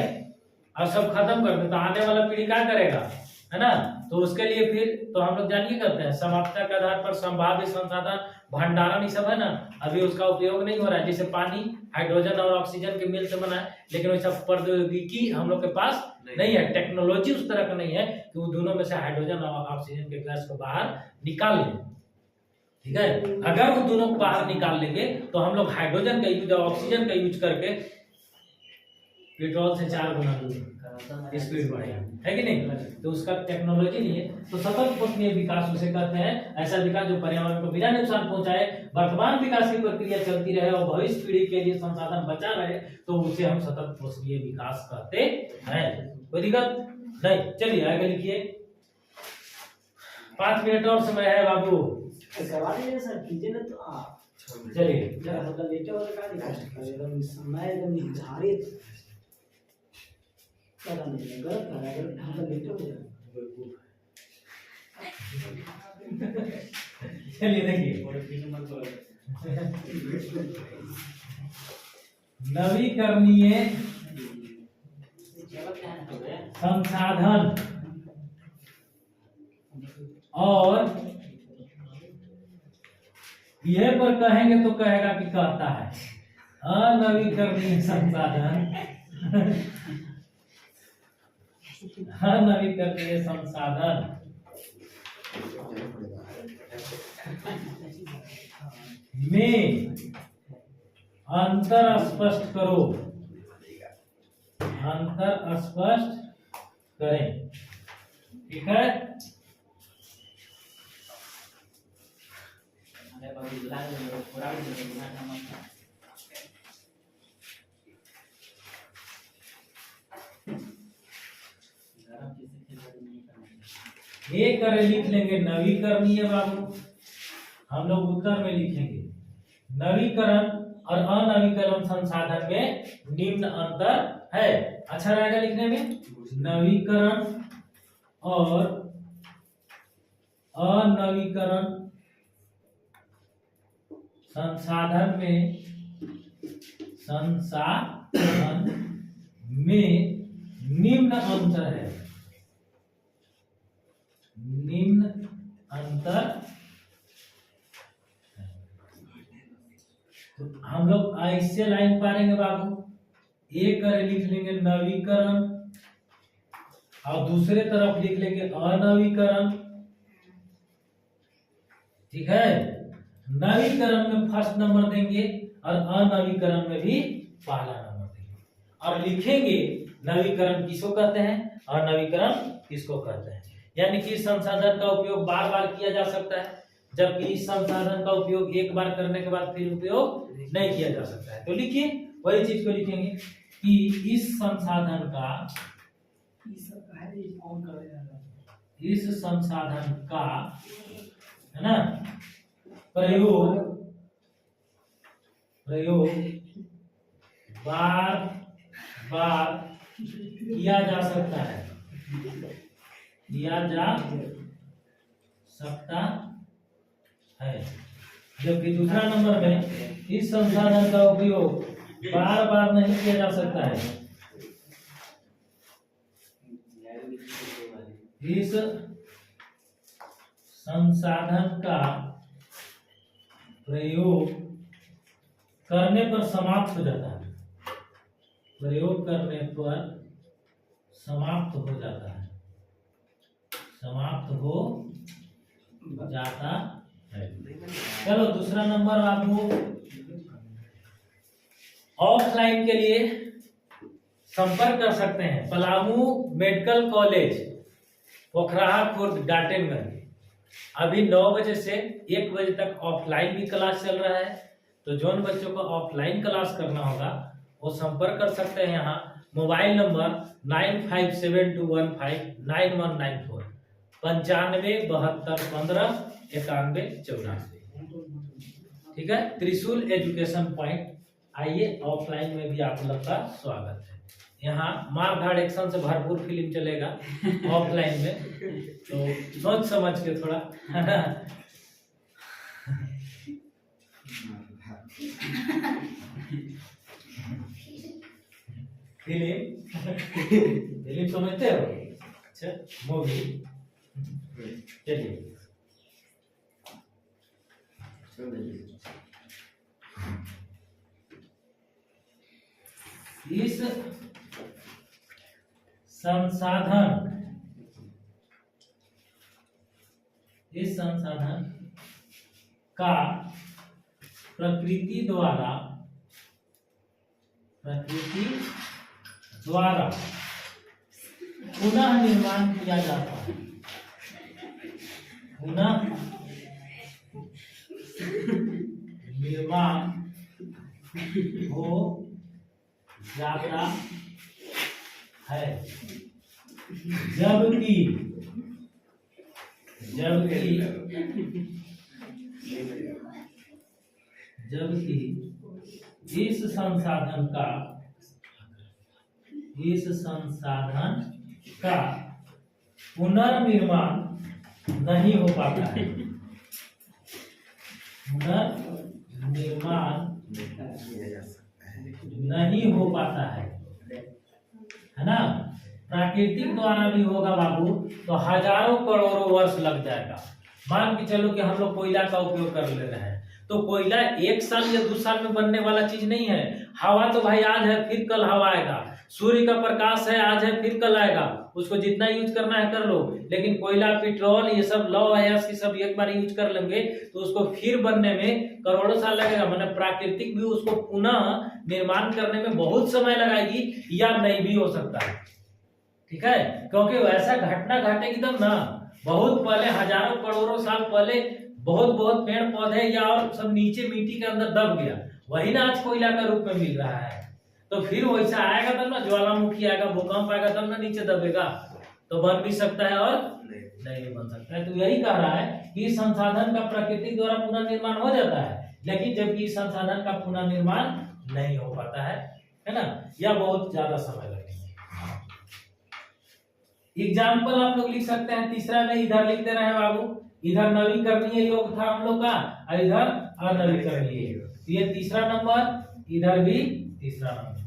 और सब खत्म कर दे, तो आने वाला पीढ़ी क्या करेगा, है ना। तो उसके लिए फिर तो हम लोग जानिए करते हैं समाप्तता के आधार पर संभाव्य संसाधन भंडारण, ये सब है ना, अभी उसका उपयोग नहीं हो रहा है। जैसे पानी हाइड्रोजन और ऑक्सीजन के मिल से बना है, लेकिन वैसा प्रौद्योगिकी हम लोग के पास नहीं है, टेक्नोलॉजी उस तरह का नहीं है कि वो दोनों में से हाइड्रोजन और ऑक्सीजन के गैस को बाहर निकाल लें, ठीक है। अगर वो दोनों को बाहर निकाल लेंगे तो हम लोग हाइड्रोजन का यूज और ऑक्सीजन का यूज करके पेट्रोल से 4 गुना दूर स्पीड बढ़ेगा, है कि नहीं? तो उसका टेक्नोलॉजी नहीं है, तो सतत पोषणीय विकास उसे कहते हैं। ऐसा विकास जो पर्यावरण को बिना नुकसान पहुंचाए, वर्तमान विकास की प्रक्रिया चलती रहे और भविष्य पीढ़ी के लिए संसाधन बचा रहे, तो उसे हम सतत पोषणीय विकास कहते हैं। कोई दिक्कत नहीं। चलिए आगे लिखिए। 5 मिनट और समय है बाबू। करवा दीजिए सर, कीजिए ना तो आप चलिए जरा हल्का लेटे हो तो क्या दिखा सकता है, एकदम समय एकदम निर्धारित क्या करना है, गलत कर रहा है, अगर हल्का लेटे हो जाए। चलिए देखिए, नवीकरणीय संसाधन और ये पर कहेंगे तो कहेगा कि कहता है अनवीकरणीय संसाधन अनवीकरणीय संसाधन में अंतर स्पष्ट करो, अंतर स्पष्ट करें। ठीक है, एक करे लिख लेंगे नवीकरणीय बाबू, हम लोग उत्तर में लिखेंगे नवीकरण और अनवीकरण संसाधन में निम्न अंतर है। अच्छा रहेगा लिखने में, नवीकरण और अनवीकरण संसाधन में निम्न अंतर है, निम्न अंतर। तो हम लोग ऐसे लाइन पारेंगे बाबू, एक करे लिख लेंगे नवीकरण और दूसरे तरफ लिख लेंगे अनवीकरण। ठीक है, नवीकरण में फर्स्ट नंबर देंगे और अनवीकरण में भी पहला नंबर देंगे, और लिखेंगे नवीकरण किसको कहते हैं और नवीकरण किसको कहते हैं। यानी कि इस संसाधन का उपयोग बार बार किया जा सकता है, जबकि इस संसाधन का उपयोग एक बार करने के बाद फिर उपयोग नहीं किया जा सकता है। तो लिखिए, वही चीज को लिखेंगे कि इस संसाधन का, इस संसाधन का, है ना, प्रयोग बार बार किया जा सकता है, किया जा सकता है। जबकि दूसरा नंबर में इस संसाधन का उपयोग बार बार नहीं किया जा सकता है, इस संसाधन का प्रयोग करने पर समाप्त हो जाता है, प्रयोग करने पर समाप्त हो जाता है, समाप्त हो जाता है। चलो दूसरा नंबर आपको ऑफलाइन के लिए संपर्क कर सकते हैं पलामू मेडिकल कॉलेज, पोखराहा खुर्द, डाल्टनगंज। अभी 9 बजे से 1 बजे तक ऑफलाइन भी क्लास चल रहा है, तो जिन बच्चों को ऑफलाइन क्लास करना होगा वो संपर्क कर सकते हैं। यहाँ मोबाइल नंबर 9572159194, 9572159194। ठीक है, त्रिशूल एजुकेशन पॉइंट। आइए, ऑफलाइन में भी आप लोग का स्वागत है। यहाँ मार धाड़ एक्शन से भरपूर फिल्म चलेगा ऑफलाइन में, तो सोच समझ के थोड़ा फिल्म समझते हो? अच्छा, मूवी। चलिए, इस संसाधन का प्रकृति द्वारा पुनः निर्माण किया जाता है, पुनः निर्माण हो जाता है। जबकि इस संसाधन का पुनर्निर्माण नहीं हो पाता है, पुनर्निर्माण नहीं हो पाता है ना। प्राकृतिक द्वारा भी होगा बाबू तो हजारों करोड़ों वर्ष लग जाएगा। मान के चलो कि हम लोग कोयला का उपयोग कर ले रहे हैं, तो कोयला 1 साल या 2 साल में बनने वाला चीज नहीं है। हवा तो भाई आज है फिर कल हवा आएगा, सूर्य का प्रकाश है आज है फिर कल आएगा, उसको जितना यूज करना है कर लो। लेकिन कोयला, पेट्रोल, ये सब लौ अयस्क की सब एक बार यूज कर लेंगे तो उसको फिर बनने में करोड़ों साल लगेगा। मतलब प्राकृतिक भी उसको पुनः निर्माण करने में बहुत समय लगाएगी या नहीं भी हो सकता है, ठीक है। क्योंकि वैसा घटना घटेगी तब ना, बहुत पहले हजारों करोड़ों साल पहले बहुत पेड़ पौधे या और सब नीचे मिट्टी के अंदर दब गया, वही ना आज कोयला का रूप में मिल रहा है। तो फिर वैसा आएगा तब ना, ज्वालामुखी आएगा, भूकंप आएगा तब ना नीचे दबेगा, तो बन भी सकता है और नहीं बन सकता है। तो यही कह रहा है कि संसाधन का प्रकृति द्वारा पुनर्निर्माण हो जाता है, लेकिन जबकि संसाधन का पुनर्निर्माण नहीं हो पाता है ना, या बहुत ज्यादा समय लगेगा। एग्जाम्पल आप लोग लिख सकते हैं, तीसरा में इधर लिखते रहे बाबू, इधर नवीकरणीय योग था हम लोग का और इधर अनवीकरणीय योग, ये तीसरा नंबर, इधर भी तीसरा नंबर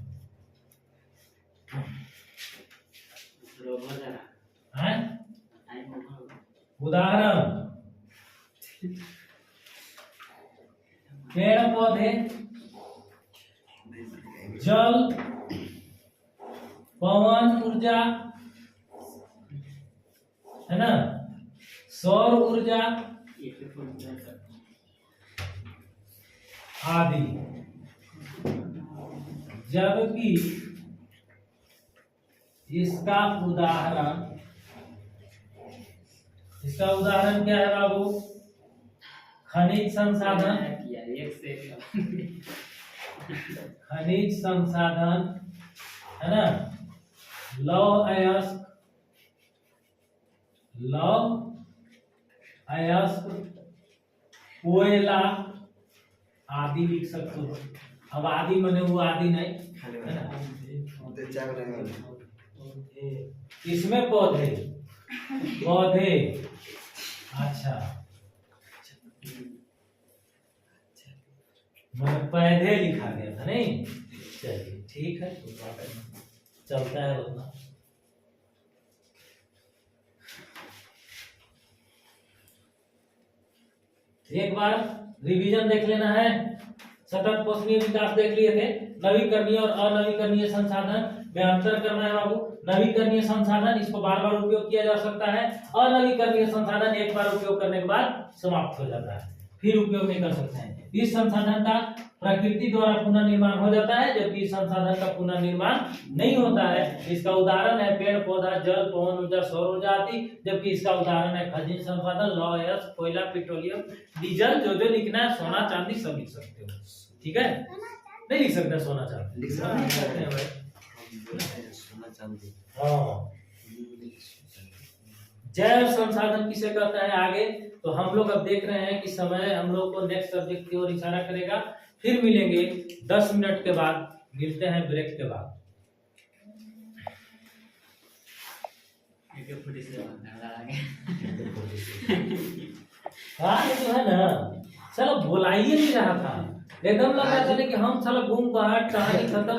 है। उदाहरण, पेड़ पौधे, जल, पवन ऊर्जा है ना, सौर ऊर्जा आदि। जबकि इसका उदाहरण क्या है बाबू? खनिज संसाधन, खनिज संसाधन है ना, लौह अयस्क, कोयला आदि लिख सकते हो। अब आदि माने वो आदि नहीं है ना, इसमें पौधे अच्छा मैंने पौधे लिखा गया था नहीं, चलिए ठीक है, चलता है उतना। एक बार रिवीजन देख लेना है। सतत पोषणीय विकास देख लिए थे, नवीकरणीय और अनवीकरणीय संसाधन में अंतर करना है बाबू। नवीकरणीय संसाधन इसको बार बार उपयोग किया जा सकता है, अनवीकरणीय संसाधन एक बार उपयोग करने के बाद समाप्त हो जाता है, फिर उपयोग नहीं कर सकते हैं। इस संसाधन का प्रकृति द्वारा पुनर्निर्माण हो जाता है, जबकि इस संसाधन का पुनर्निर्माण नहीं होता है। इसका उदाहरण है पेड़ पौधा, जल, पवन ऊर्जा, सौर ऊर्जा आदि। जबकि इसका उदाहरण है खनिज संसाधन, लौह अयस्क, कोयला, पेट्रोलियम, डीजल। जो लिखना है, सोना चांदी सब लिख सकते हो, ठीक है। नहीं लिख सकते सोना चांदी, लिख सकते हैं भाई, सोना चांदी। हाँ, जैव संसाधन किसे कहता है आगे, तो हम लोग अब देख रहे हैं कि समय हम लोग को नेक्स्ट सब्जेक्ट की ओर इशारा करेगा। फिर मिलेंगे 10 मिनट के बाद, मिलते हैं ब्रेक के बाद। हाँ ये तो है ना, चलो बुलाइए नहीं रहा था, एकदम लग रहा था कि हम साला घूम बाहर कहानी खत्म।